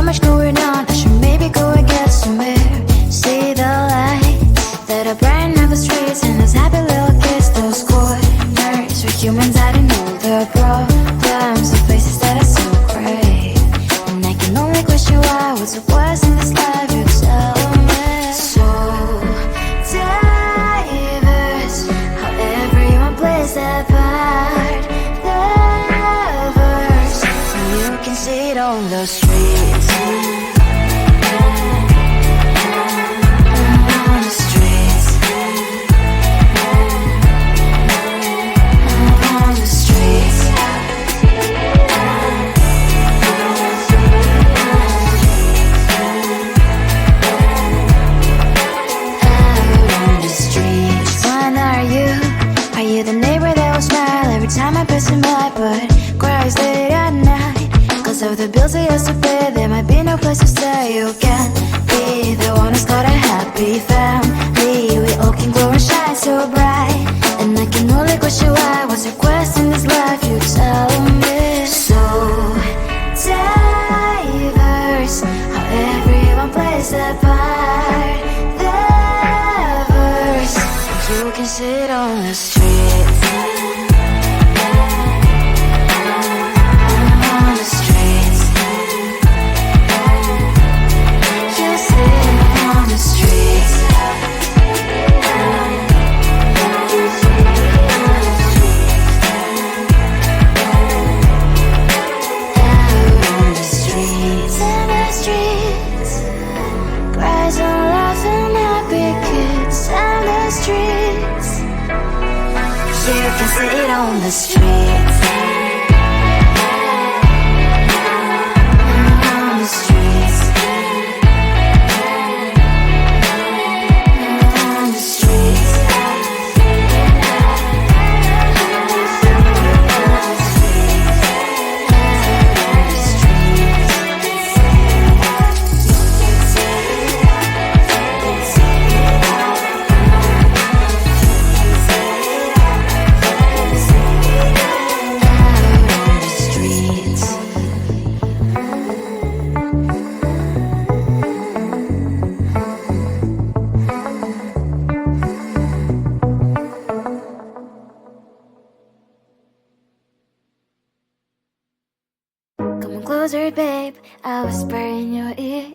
much going on, I should maybe go and get some air. See the lights that are brighten up the streets, and those happy little kids, those corners where humans hiding all their problems, the places that are so great. And I can only question why, what's the worst in this life, you tell me. So diverse, how everyone plays their part. Diverse, and you can see it on the streets. On the streets. On the streets. Are you the neighbor that will smile every time I pass him by, but cries late at night? Cause of the bills I used to pay, there might be no place to stay. You can be the one who's got a happy family. We all can glow and shine so bright, and I can only question why. What's your quest in this life, you tell me. So diverse, how everyone plays their part. Diverse, you can sit on the streets. On the streets. You sit on the streets. On the streets. In the streets. Cries and laughing happy kids. On the streets. You can sit on the streets. On the streets. On the streets. Closer, babe, I'll whisper in your ear.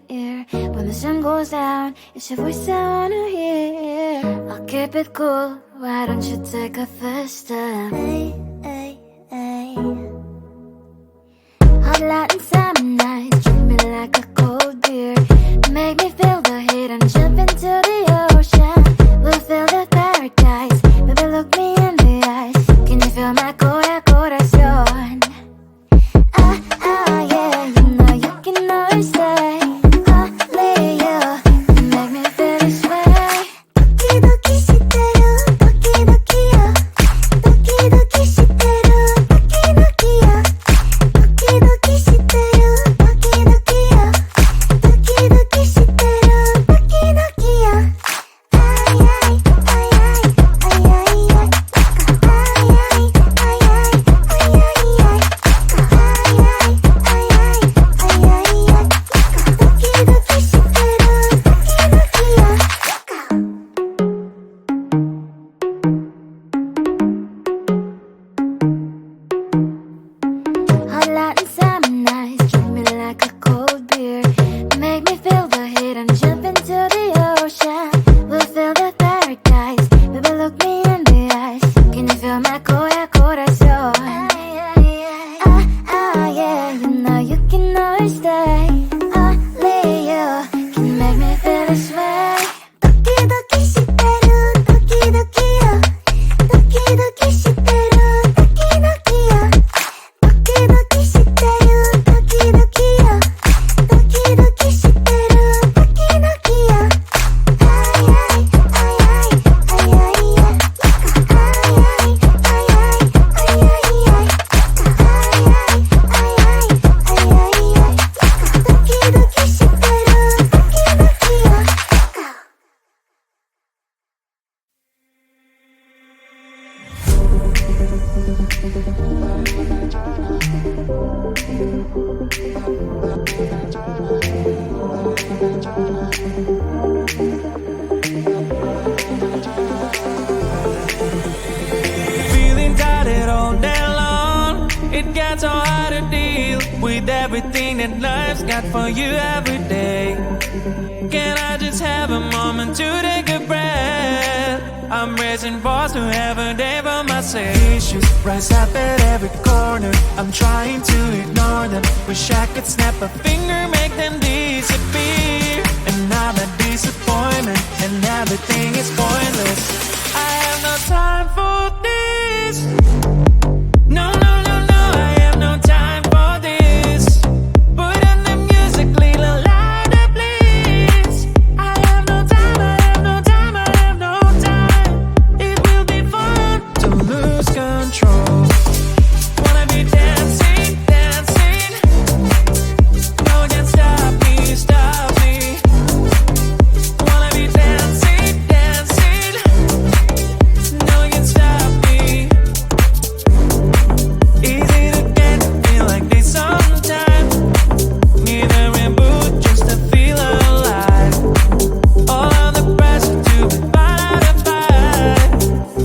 When the sun goes down, it's your voice I wanna hear. I'll keep it cool, why don't you take a first step? Hey, hey, hey. Hot light and summer nights, treat me like a cold beer. Make me feel the heat and jump into the ocean. We'll feel the paradise, baby, look me in the eyes. Can you feel my corazón? Yeah, you know you can always stay. Only you can make me feel this way. Doki doki shiteru, doki doki yo. Doki doki shiteru, doki doki yo. Doki doki shiteru, doki doki yo. Doki doki shiteru, doki doki yo. Ay ay ay ay ay ay ay. Ay ay ay ay ay ay ay. got so hard to deal with everything that life's got for you every day. Can I just have a moment to take a breath? I'm raising balls to have a day for myself. Issues rise up at every corner. I'm trying to ignore them. Wish I could snap a finger, make them disappear. And now the disappointment and everything is pointless. I have no time for this. No, no, no, no, I have no time for this. Put on the music, little louder, please. I have no time, I have no time, I have no time. It will be fun to lose control. Wanna be dancing, dancing. No one can stop me, stop me. Wanna be dancing, dancing. No one can stop me. Easy to get feel like this sometimes. Need a reboot just to feel alive. All of the pressure to be fine and fine.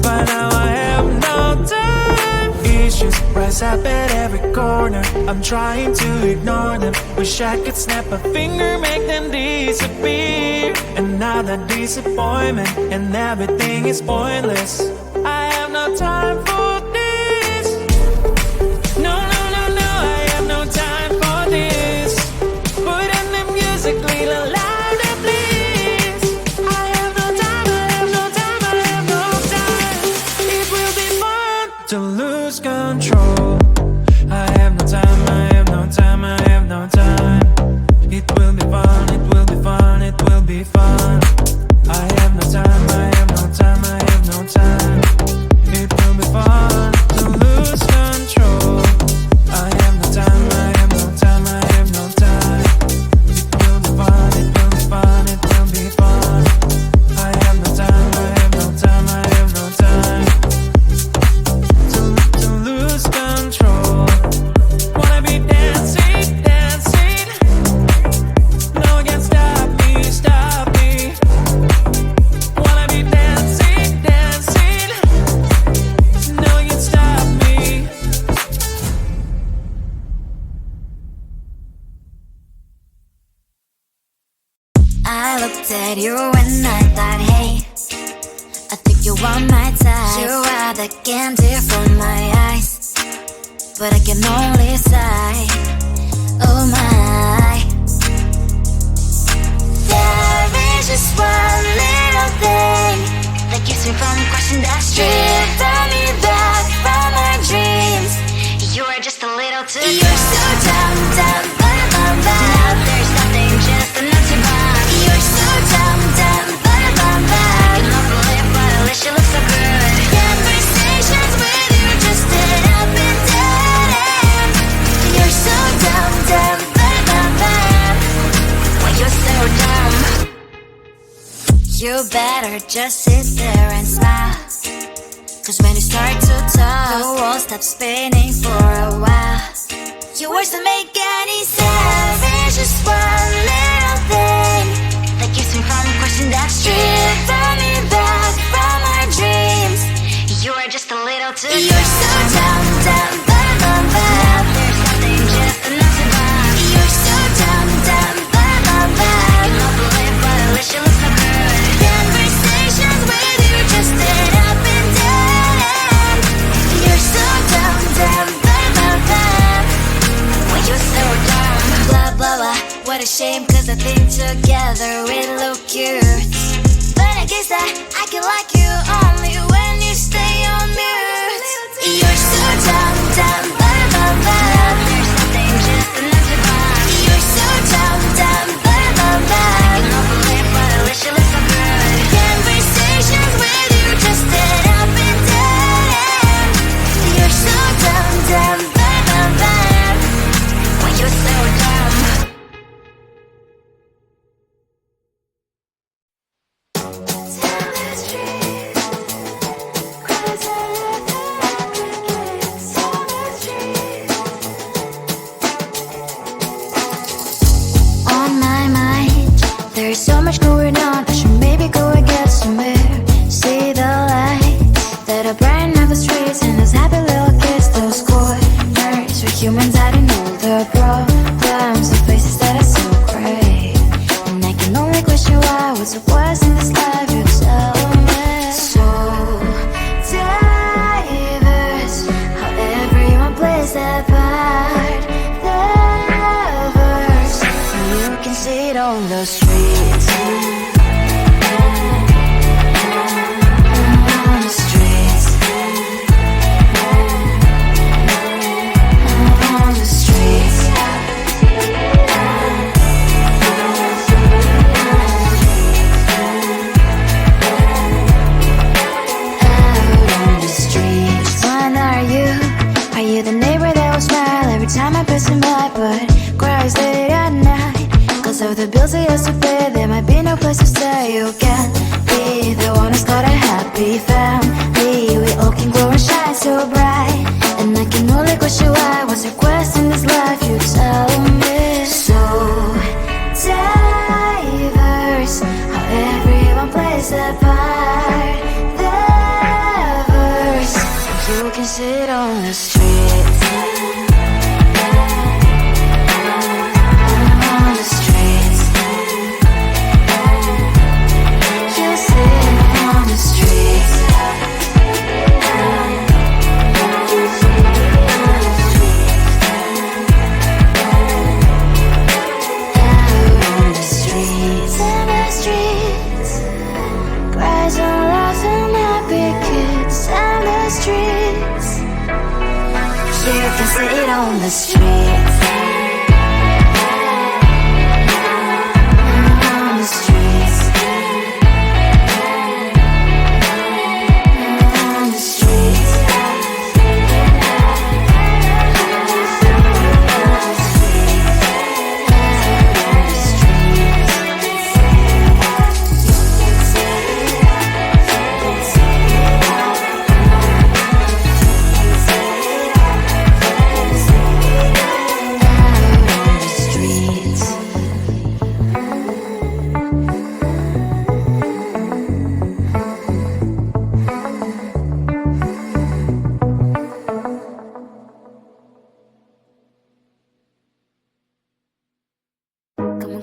But now I have no time. Issues rise up at every corner. I'm trying to ignore them. Wish I could snap a finger, make them disappear. And now the disappointment and everything is pointless. I have no time for this. No, no, no, no, I have no time for this. Put on the music, little louder, please. I have no time, I have no time, I have no time. It will be fun to lose control. I have no time, I have no time, I have no time. It will be fun, it will be fun, it will be fun. I have no time, I have no time, I have no time. It will be fun to lose control. I have no time, I have no time, I have no time. It will be fun, it will be fun, it will be fun. I have no time, I have no time, I have no time. To lose control. Wanna be dancing, dancing. No one can stop me, stop me. Wanna be dancing, dancing. No one can stop me. I looked at you and I thought, hey, I think you are my type. You are the candy from my eyes, but I can only sigh. Oh my. There is just one little thing that keeps me from crossing that street. Stripping me back from my dreams. You are just a little too dumb. You're so dumb, dumb, bum, bum, bum. Now there's nothing, just enough to bomb. You're so dumb, dumb, bum, bum, bum. You love the lip, but at least you look so good. Conversations with you just end up in dead end. You're so dumb, dumb, bum, bum, bum. Why you're so dumb? You better just sit there and smile. Cause when you start to talk, the world stops spinning for a while. Your words don't make any sense. There's just one little thing that keeps me from crossing that street. Stripping me back from my dreams. You are just a little too dumb. You're so dumb, dumb, bum, bum, bum. There's nothing, just enough to bomb. You're so dumb, dumb, bum, bum, bum. You love the lip, but at least you look so good. Conversations with you just end up in dead end. You're so dumb, dumb, bum, bum, bum. Why you're so dumb? Blah, blah, blah. What a shame, cause I think together we look cute. But I guess that I can like you only when you stay on mute. You're so on the streets. On the streets. On the streets. The neighbor that will smile every time I pass him by, but cries late at night. Cause of the bills he has to pay, there might be no place to stay. You can't be the one who's got a happy family. We all can glow and shine so bright, and I can only question why. What's your quest in this life? You tell me. So diverse, how everyone plays their part. The verse, you can sit on the street. Sit on the streets. On the streets. On the streets.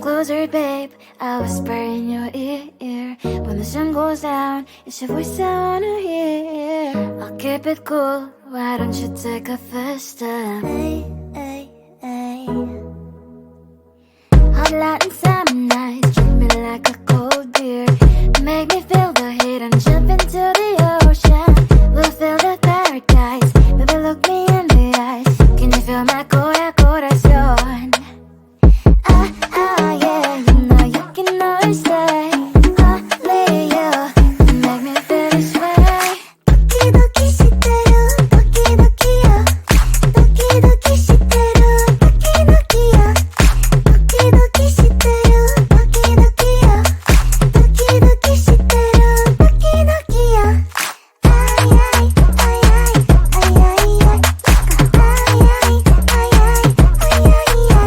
Closer, babe, I'll whisper in your ear. When the sun goes down, it's your voice I wanna hear. I'll keep it cool, why don't you take a first step? Hey, hey, hey. Hot Latin summer nights, treat me like a cold beer. Make me feel the heat and jump into the ocean. We'll feel the paradise, baby look me in the eyes. Can you feel my corazón? Yeah, you know you can always stay. Only you make me feel this way. Doki doki shiteru, doki doki yo. Doki doki shiteru, doki doki yo. Doki doki shiteru, doki doki yo. Doki doki shiteru, doki doki yo. Ay ay ay ay ay ay ay. Ay ay ay ay ay ay ay.